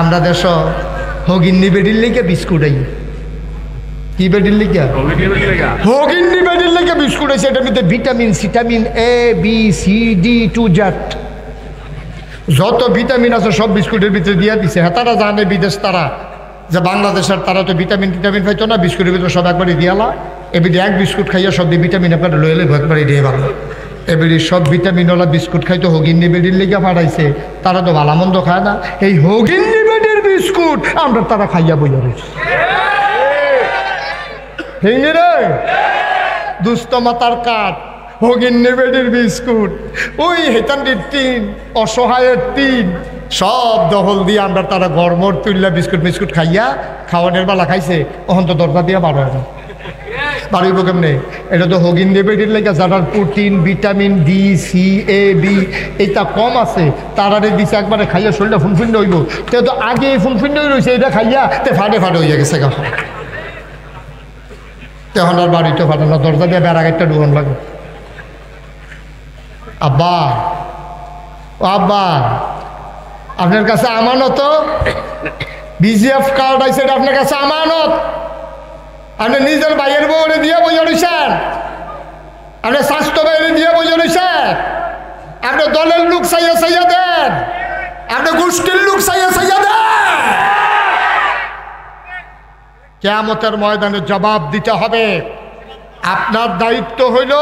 আমরা দেশ হগিন্নি বেডির লেগে বিস্কুট আই কি বেডির লেগে হগিন্নি বেডির লেগে বিস্কুট আছে এটার মধ্যে ভিটামিন সিটামিন A B C D to Z যত ভিটামিন আছে সব বিস্কুটের ভিতরে দিয়ে দিছে হ্যাঁ তারা জানে বিদেশ তারা যে বাংলাদেশের তারা তো ভিটামিন টিটামিন পাইতো না বিস্কুটের ভিতরে সব একবারই দিয়ালা এবিডি এক বিস্কুট খাইয়া সব দিয়ে ভিটামিন একবার লয়ে লেবো একবারই দিয়ে ভালো এবিডি সব ভিটামিনওয়ালা বিস্কুট খাইতো হগিন্নি বেডির লেগে পাঠাইছে তারা তো ভালো মন্দ খায় না এই হগিন্নি বেডির বিস্কুট আমরা তারা খাইয়া বইয়া রয়েছে ঠিক রে দুস্থ মাতার কাঠ হগিন্নি বেডির বিস্কুট ওই হেতান্ডির টিন অসহায়ের টিন সব দখল দিয়ে আমরা তারা গড়মড় তুললা বিস্কুট বিস্কুট খাইয়া খাওয়ানোর বেলা খাইছে ওখান তো দরজা দিয়ে বার হয় না বাড়িব কেমনে এটা তো হগিন্নি বেডির লেগে যার protein vitamin D C A B এইটা কম আছে তারারে দিছে একবারে খাইয়া শরীরটা ফুনফুন্ড হইব তে তো আগে ফুনফুন্ড হয়ে রয়েছে এটা খাইয়া তে ফাটে ফাটে হইয়া গেছে গা তখন আর বাড়িতে ফাটে না দরজা দিয়ে বেড়া গাইটা ঢুকন লাগে আব্বা ও আব্বা আপনার কাছে আমানত বিজিএফ কার্ড আছে এটা আপনার কাছে আমানত আপনি নিজের ভাইয়ের বউরে দিয়ে বইয়া রয়েছেন আপনি স্বাস্থ্য বাইরে দিয়ে বইয়া রয়েছেন আপনি দলের লোক চাইয়া চাইয়া দেন আপনি গোষ্ঠীর লোক চাইয়া চাইয়া দেন কিয়ামতের ময়দানে জবাব দিতে হবে আপনার দায়িত্ব হইল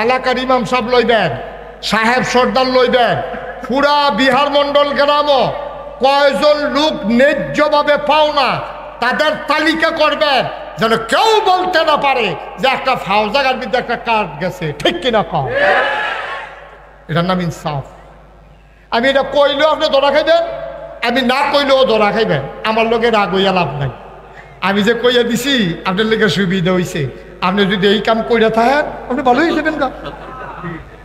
এলাকার ইমাম সব লইবেন সাহেব সর্দার লইবেন পুরা বিহার মন্ডল গ্রামও কয়জন লোক ন্যায্যভাবে পাও না তাদের তালিকা করবেন যেন কেউ বলতে না পারে যে একটা ফাও জায়গার মধ্যে একটা কার্ড গেছে ঠিক কিনা কম এটার নাম ইনসাফ আমি এটা কইলেও আপনি ধরা খাইবেন আমি না কইলেও ধরা খাইবেন আমার লোকের রাগ হইয়া লাভ নাই আমি যে কইয়া দিছি আপনার লোকের সুবিধা হয়েছে আপনি যদি এই কাম কইরা থাকেন আপনি ভালো হয়ে যাবেন গা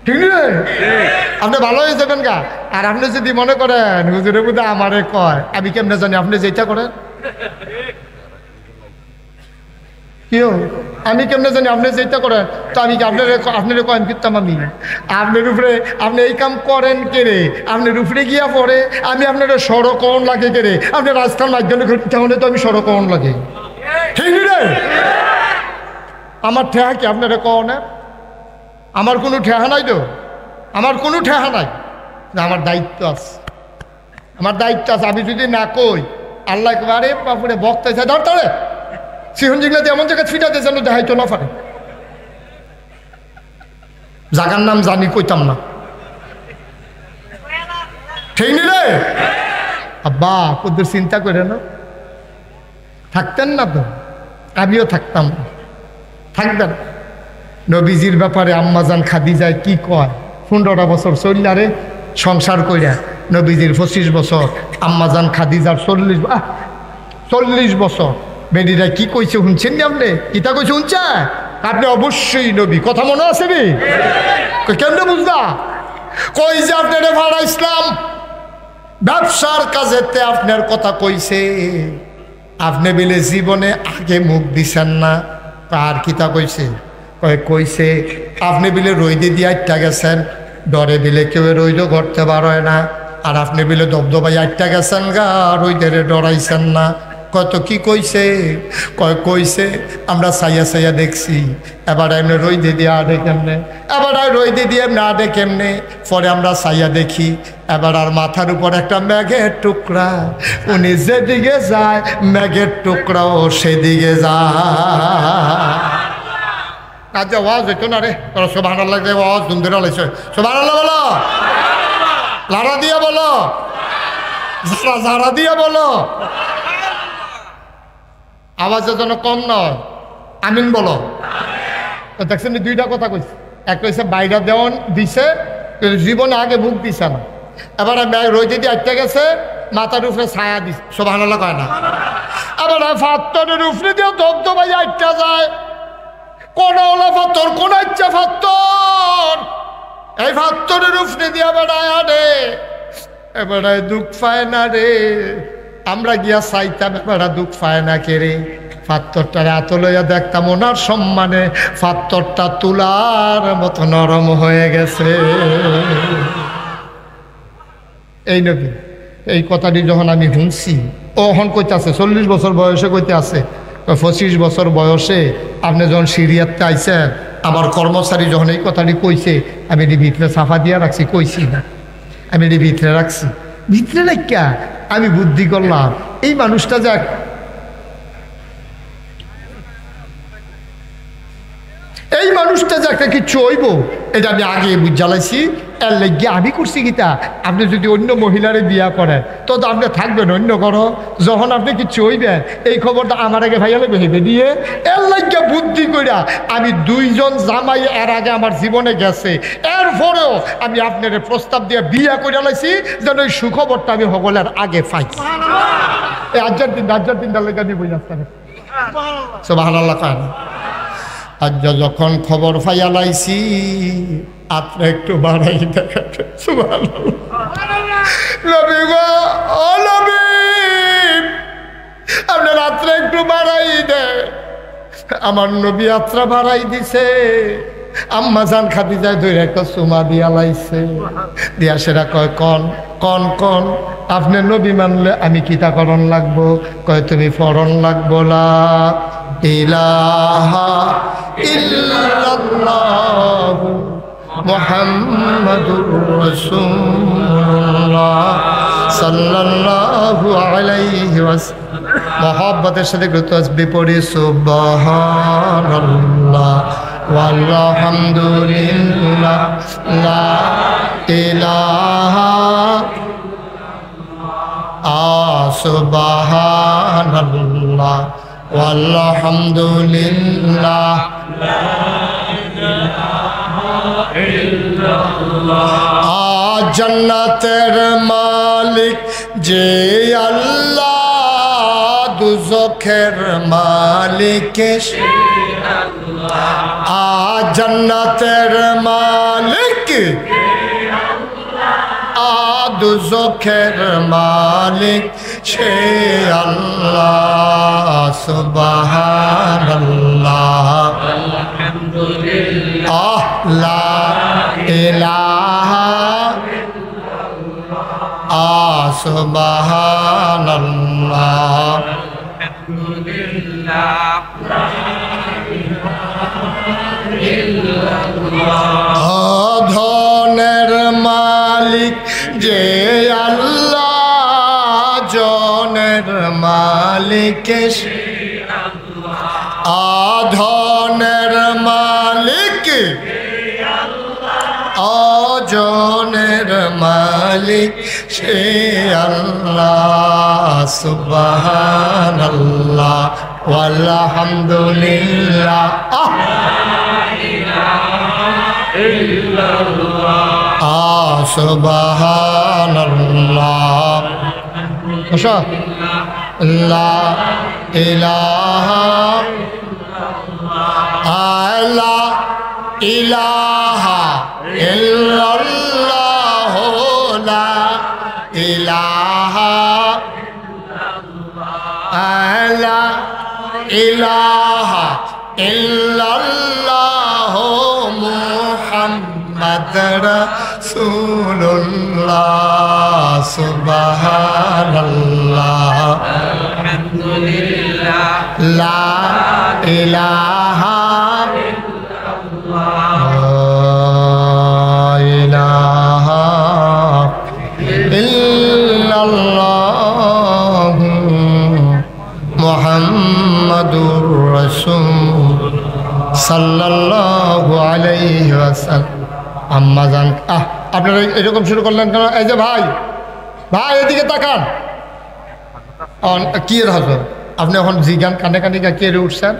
ঠিক রে আপনি ভালো হয়ে যাবেন গা আর আপনি যদি মনে করেন হুজুরের মধ্যে আমারে কয় আমি কেমনে জানি আপনি যেটা করেন কেউ আমি কেমনে জানি আপনি যেটা করেন তো আমি কি আপনার কয়েন করতাম আমি আপনার উপরে আপনি এই কাম করেন কেড়ে আপনার উপরে গিয়া পড়ে আমি আপনার সড়কন লাগে কেড়ে আপনার রাস্তার মাধ্যমে তাহলে তো আমি সড়কন লাগে ঠিক রে আমার ঠেহা কি আপনারা কনে আমার কোনো ঠেহা নাই তো আমার কোনো ঠেহা নাই আমার দায়িত্ব আছে আমার দায়িত্ব আছে আমি যদি না কই আল্লাহ একবারে বাপুরে বক্তা চাই ধরতে সিহন জিগলাতে এমন জায়গায় ফিটাতে যেন দেখাইতো না পারে জাগার নাম জানি কইতাম না ঠিক নি রে আব্বা কদ্দুর চিন্তা করে না থাকতেন না তো আমিও থাকতাম থাকবেন নবীজির ব্যাপারে আম্মাজান খাদিজায় কি কয় 15টা বছর চললারে সংসার কইরা নবীজির 25 বছর আম্মাজান খাদিজার 40 বছর বেডিরা কি কইছে শুনছেন নি আপনি কিতা কইছে শুনছে আপনি অবশ্যই নবী কথা মনে আছে নি কেমনে বুঝলা কই যে আপনার ভাড়া ইসলাম ব্যবসার কাজেতে আপনার কথা কইছে আপনি বিলে জীবনে আগে মুখ দিছেন না আর কিতা কইছে কইছে আপনি বিলে রইদে দিয়ে আটটা গেছেন ডরে বিলে কেউ রইদও ঘরতে পারয় না আর আপনি বিলে দবদবাই আটটা গেছেন গা রইদের ডরাইছেন না কত কি কইছে কইছে আমরা সাইয়া সাইয়া দেখছি এবার এমনি রইদে দিয়ে আডে কেমনে এবার আর রইদে দিয়ে এমনি আডে কেমনে পরে আমরা সাইয়া দেখি এবার আর মাথার উপর একটা মেঘের টুকরা উনি যেদিকে যায় মেঘের টুকরাও সেদিকে যায় আজ আওয়াজ হইতো না রে তোরা সুবহানাল্লাহ যে আওয়াজ সুন্দর হয়েছে সুবহানাল্লাহ বলো লারা দিয়া বলো যারা দিয়া বলো আওয়াজের জন্য কম নয় আমিন বলো দেখছেন দুইটা কথা কইছে একটা হচ্ছে বাইরা দেওয়ান দিছে জীবনে আগে মুখ দিছে না এবার রইতে দিয়ে আটটা গেছে মাথার উপরে ছায়া দিছে সুবহানাল্লাহ কয় না আবার ফাত্তরের উপরে দিয়ে দবদবাই আটটা যায় কোন ওলা ফাত্তর কোন ইচ্ছা ফাত্তর এই ফাত্তরের উপরে দিয়ে বেড়ায় আনে এবারে দুঃখ পায় না রে আমরা গিয়া চাইতাম এবারে দুঃখ পায় না কে রে পাত্তরটা এত লইয়া দেখতাম ওনার সম্মানে পাত্তরটা তুলার মতো নরম হয়ে গেছে এই নবী এই কথাটি যখন আমি শুনছি, ও এখন কইতে আছে 40 বছর বয়সে কইতে আছে 25 বছর বয়সে আপনি যখন সিরিয়াতে আইছেন, আমার কর্মচারী যখন এই কথাটি কইছে, আমি এটি ভিতরে সাফা দিয়া রাখছি, কইছি না, আমি এটি ভিতরে রাখছি। ভিতরে রাখা আমি বুদ্ধি করলাম, এই মানুষটা যাক একটা কিছু হইব, এটা আমি আগে বুঝালাইছি। এর লাগিয়ে আমি করছি গীতা, আপনি যদি অন্য মহিলারে বিয়া করেন তো আপনি থাকবেন অন্য ঘরও, যখন আপনি কিছু হইবেন এই খবরটা আমার আগে ভাইয়ালে ভেবে দিয়ে, এর লাগিয়ে বুদ্ধি কইরা আমি 2 জন জামাই এর আগে আমার জীবনে গেছে, এরপরেও আমি আপনার প্রস্তাব দিয়ে বিয়া করে লাইছি যেন ওই সুখবরটা আমি সকলের আগে পাইছি। এই আজ্জার দিনটা লেগে আমি বুঝাচ্ছি সুবহানাল্লাহ খান। আজ যখন খবর পাইয়া লাইছি, আপনি একটু বাড়াই দেখাতে আপনার রাত্রে একটু বাড়াই দে। আমার নবী আত্রা বাড়াই দিছে, আম্মা জান খাদিজায় ধরে একটা চুমা দিয়া লাইছে, দিয়া সেটা কয় কন কন কন আপনি নবী মানলে আমি কিতাকরণ লাগবো? কয় তুমি ফরণ লাগবো লা ইলাহা ইল্লাল্লাহু মুহাম্মাদুর রাসূলুল্লাহ সাল্লাল্লাহু আলাইহি ওয়াসাল্লাম। মুহাব্বতের সাথে তাসবিহ পড়ি সুবহানাল্লাহ ওয়ালহামদুলিল্লাহ লা ইলাহা সুবহানাল্লাহ ওয়ালহামদুলিল্লাহ লা ইলাহা ইল্লাল্লাহ। জান্নাতের মালিক যে আল্লাহ, দুজখের মালিক সে আল্লাহ। জান্নাতের মালিক দুজখের মালিক সে আল্লাহ। সুবহানাল্লাহ আলহামদুলিল্লাহ লা ইলাহা ইল্লাল্লাহ। সুবহানাল্লাহ আলহামদুলিল্লাহ লা ইলাহা ইল্লাল্লাহ। ধনের মালিক যে আল্লাহ, জনের মালিক সে আল্লাহ। ধনের মালিক অজনের মালিক সে আল্লাহ। সুবহানাল্লাহ ওয়ালহামদুলিল্লাহ সুবহানাল্লাহ লা ইলাহা লা ইলাহা ইল্লাল্লাহ লা ইলাহা লা ইলাহা ইল্লাল্লাহ মুহাম্মদ রাসূলুল্লাহ। সুবহানাল্লাহ আলহামদুলিল্লাহ লা ইলাহা ইল্লাল্লাহ মুহাম্মাদুর রাসূল সাল্লাল্লাহু আলাইহি ওয়াসাল্লাম। আম্মা জান আপনারা এরকম শুরু করলেন কেন? এই যে ভাই ভাই এদিকে তাকান, কি হজর আপনি এখন জিগান কানে কানে কে উঠছেন?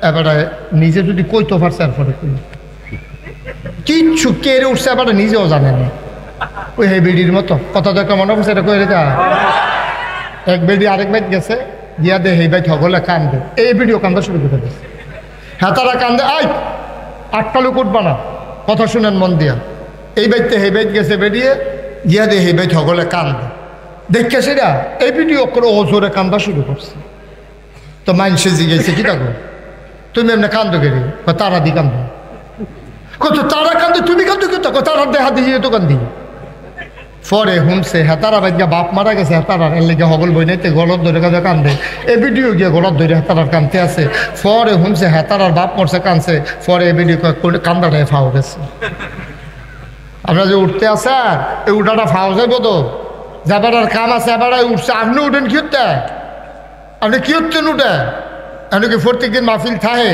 এবারে নিজে যদি কইতে পারছেন কিচ্ছু কে উঠছে এবারে নিজেও জানেন, ওই হে বেডির মতো কথা তো একটা মনে করছে এটা কই রেখা এক বেডি আরেক বাইক গেছে দিয়া দে হে বাইক হগলে কান্দে, এই ভিডিও কান্দা শুরু করে দিচ্ছে। হ্যাঁ তারা কান্দে আই 8টা লোক উঠবা না, কথা শুনেন মন দিয়া। এই বাইতে হে বাইক গেছে বেরিয়ে দিয়া দে হে বাইক হগলে কান্দে, দেখে সেটা এই ভিডিও করে ওজোরে কান্দা শুরু করছে। তো মাইনসে জিগেছে কি দেখো তুমি এমনি কান্দো কেড়ে? তারা দি কান্দো কত, তারা কান্দে তুমি কান্দো কেউ? তারা দেহা দিয়ে তো কান্দি পরে শুনছে হেতারা বাইকা বাপ মারা গেছে হেতারার এর লেগে হগল বই নাইতে গলত ধরে কাঁদে কান্দে এ ভিডিও গিয়ে গলত ধরে হেতারার কান্দতে আছে পরে শুনছে হেতারার বাপ মরছে কান্দছে পরে এ ভিডিও কান্দাটায় ফাও গেছে। আপনারা যে উঠতে আছেন এই উঠাটা ফাও যাইব তো যাবার আর কাম আছে এবার উঠছে আপনি উঠেন কি উঠতে আপনি কি উঠছেন উঠে আপনি কি প্রত্যেক দিন মাহফিল থাহে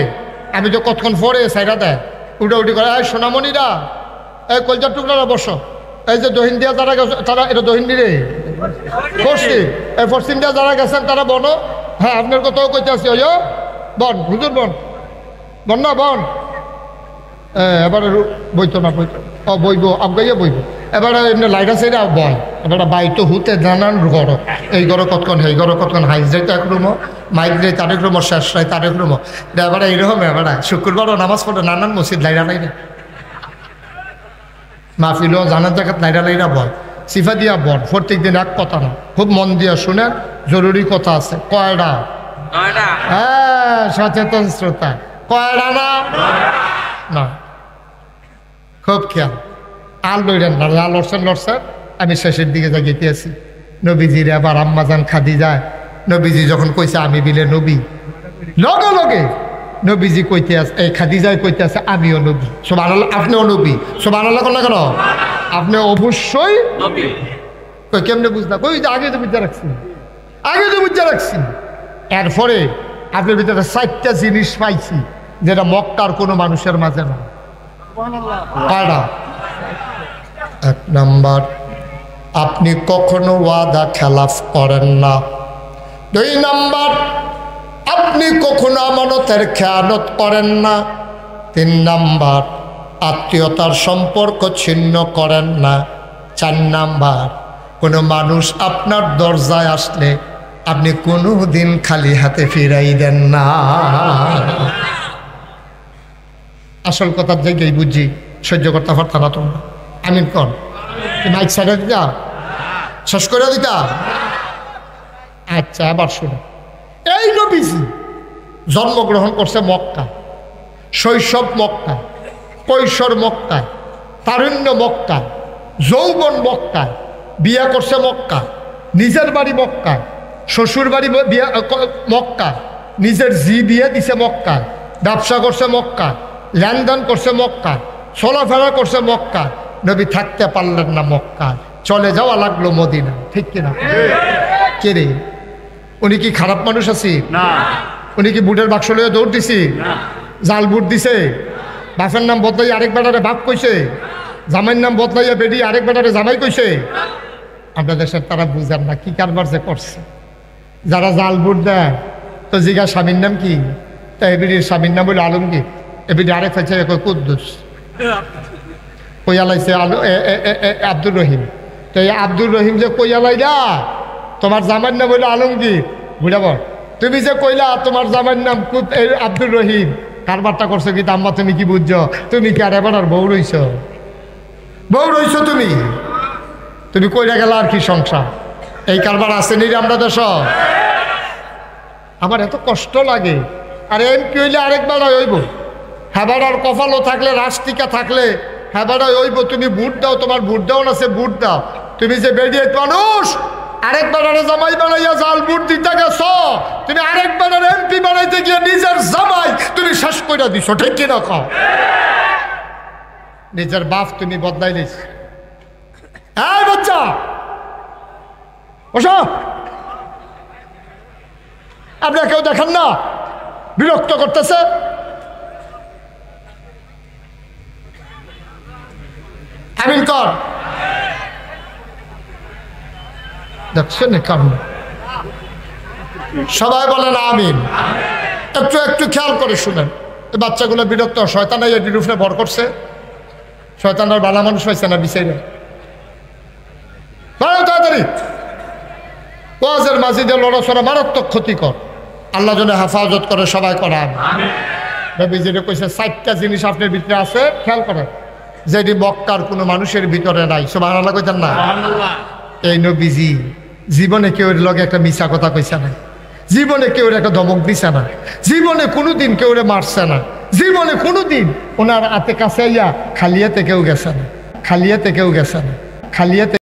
আমি তো কতক্ষণ পরে সাইডা দেয় উঠে উঠি করে এই সোনামণিরা এই কলজার টুকরা বসো এই যে দহিন দিয়া যারা গেছে তারা এটা দহিন্দি রে পশ্চিম এই পশ্চিম দিয়া যারা গেছেন তারা বনো হ্যাঁ আপনার কথাও কইতে আসি ওই বন হুজুর বন বন না বন এবারে বইতো না বইতো ও বইব আবগাইয়া বইব এবারে এমনি লাইট আছে এটা বয় এবারে বাইতো হুতে জানান ঘর এই ঘর কতক্ষণ এই ঘর কতক্ষণ হাইস যাইতো এক রুমো মাইক রে তারেক রুমো শেষ রায় তারেক রুমো এবারে এইরকম এবারে শুক্রবারও নামাজ পড়ে নানান মসজিদ লাইরা লাইরে মাহফিলও জানার জায়গা লাইরা লাইরা বয় সিফা দিয়া বল প্রত্যেক দিন এক কথা না খুব মন দিয়া শুনেন জরুরি কথা আছে কয়টা হ্যাঁ সচেতন শ্রোতা কয়টা না খুব খেয়াল আল লইলেন না আল লড়ছেন আমি শেষের দিকে জাগিতে আছি নবীজির আবার আম্মাজান খাদি যায় নবীজি যখন কইছে আমি বিলে নবী লগে লগে নবীজি কইতে আছে এই খাদিজায় কইতে আছে আমিও নবী সুবহানাল্লাহ আপনিও নবী সুবহানাল্লাহ কোন না কেন আপনি অবশ্যই নবী কই কেমনে বুঝলা কই যে আগে তো বুঝা রাখছি এরপরে আপনার ভিতরে 4টা জিনিস পাইছি যেটা মক্কার কোনো মানুষের মাঝে না সুবহানাল্লাহ। 1 নাম্বার আপনি কখনো ওয়াদা খেলাফ করেন না। 2 নাম্বার আপনি কখনো আমানতের খেয়ানত করেন না। 3 নাম্বার আত্মীয়তার সম্পর্ক ছিন্ন করেন না। 4 নাম্বার কোনো মানুষ আপনার দরজায় আসলে আপনি কোনো দিন খালি হাতে ফিরাই দেন না। আসল কথার জায়গায় বুঝি সহ্য করতে পারত না তোমরা আমিন কর মাইক সাইডে দিতা শেষ করে দিতা আচ্ছা আবার শুনো এই নবীজি জন্মগ্রহণ করছে মক্কা শৈশব মক্কা কৈশোর মক্কায় তারুণ্য মক্কায় যৌবন মক্কায় বিয়া করছে মক্কা নিজের বাড়ি মক্কায় শ্বশুর বাড়ি বিয়া মক্কা নিজের জি বিয়ে দিছে মক্কায় ব্যবসা করছে মক্কা লেনদেন করছে মক্কা চলাফেরা করছে মক্কা নবী থাকতে পারলেন না মক্কা চলে যাওয়া লাগলো মদিনা ঠিক কিনা কে রে উনি কি খারাপ মানুষ আছি না উনি কি বুটের বাক্স লইয়া দৌড় দিছি না জাল বুট দিছে বাপের নাম বদলাই আরেক বেটারে বাপ কইছে জামাইয়ের নাম বদলাইয়া বেডি আরেক বেটারে জামাই কইছে আমরা দেশের তারা বুঝার না কি কারবার যে করছে যারা জাল বুট দেয় তো জিগা স্বামীর নাম কি তা এবিডির স্বামীর নাম বলে আলমগীর এবিডি আরেক হয়েছে কুদ্দুস কইয়ালাইছে আব্দুর রহিম তো এই আব্দুর রহিম যে কইয়ালাই না তোমার জামাইয়ের নাম হইলো আলমগীর বুঝাবো তুমি যে কইলা তোমার জামাইয়ের নাম আব্দুর রহিম কারবারটা করছো কি আম্মা তুমি কি বুঝছো তুমি কি আর এবার বউ রইছ তুমি কইরা গেলা আর কি সংসার এই কারবার আছে নি আমরা দেশ আমার এত কষ্ট লাগে আর এমপি হইলে আরেকবার হইব হেবার আর কপালও থাকলে রাষ্ট্রিকা থাকলে হেবার হইব তুমি ভোট দাও তোমার ভোট দাও না সে ভোট দাও তুমি যে বেরিয়েট মানুষ আরেকবার জামাই বানাইয়া জাল ভোট দিতে গেছ তুমি আরেকবার এমপি বানাইতে গিয়ে নিজের জামাই তুমি শেষ করে দিছো ঠিক কিনা খাও নিজের বাপ তুমি বদলাই দিস এই বাচ্চা বসো আপনারা কেউ দেখেন না বিরক্ত করতেছে আমিন কর দেখছেন কারণ সবাই বলেন আমিন একটু একটু খেয়াল করে শুনেন বাচ্চাগুলো বিরক্ত শয়তান এটির উপরে ভর করছে শয়তানের বালা মানুষ হয়েছে না বিচারে তাড়াতাড়ি ওয়াজের মাঝিদের লড়াচড়া মারাত্মক ক্ষতিকর আল্লাহ যেন হেফাজত করে সবাই করান নবীজিরে কইছে 4টা জিনিস আপনার ভিতরে আছে খেয়াল করেন যেটি মক্কার কোনো মানুষের ভিতরে নাই সুবহানাল্লাহ কইতেন না এই নবীজি জীবনে কেউ লগে একটা মিছা কথা কইছে না জীবনে কেউ একটা ধমক দিছে না জীবনে কোনোদিন কেউ মারছে না জীবনে কোনোদিন ওনার হাতে কাছে আইয়া খালিয়াতে কেউ গেছে না খালিয়াতে